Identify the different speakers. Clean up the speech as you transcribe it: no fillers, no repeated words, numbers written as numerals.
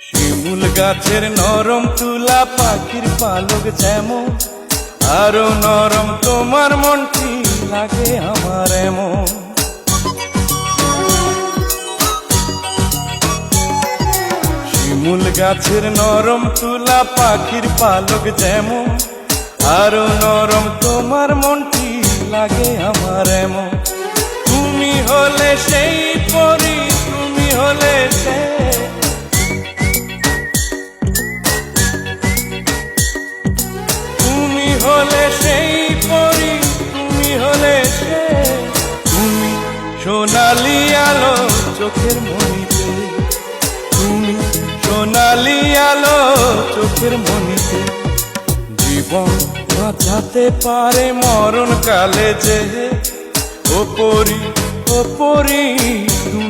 Speaker 1: শিমুল গাছের নরম তুলা পাখির পালক যেমন, আরো নরম তোমার মনটি লাগে আমার এমন। শিমুল গাছের নরম তুলা পাখির পালক যেমন, আরো নরম তোমার মনটি লাগে আমার এমন। তুমি হলে সেই পরি, তুমি হলে সে, তুমি হলে সেই পরি, তুমি হলে সে। তুমি সোনালি আলো চোখের মনিতে, তুমি সোনালি আলো চোখের মনিতে। জীবন বাঁচাতে পারে মরণ কালে যে, ও পরি, ও পরি তুমি।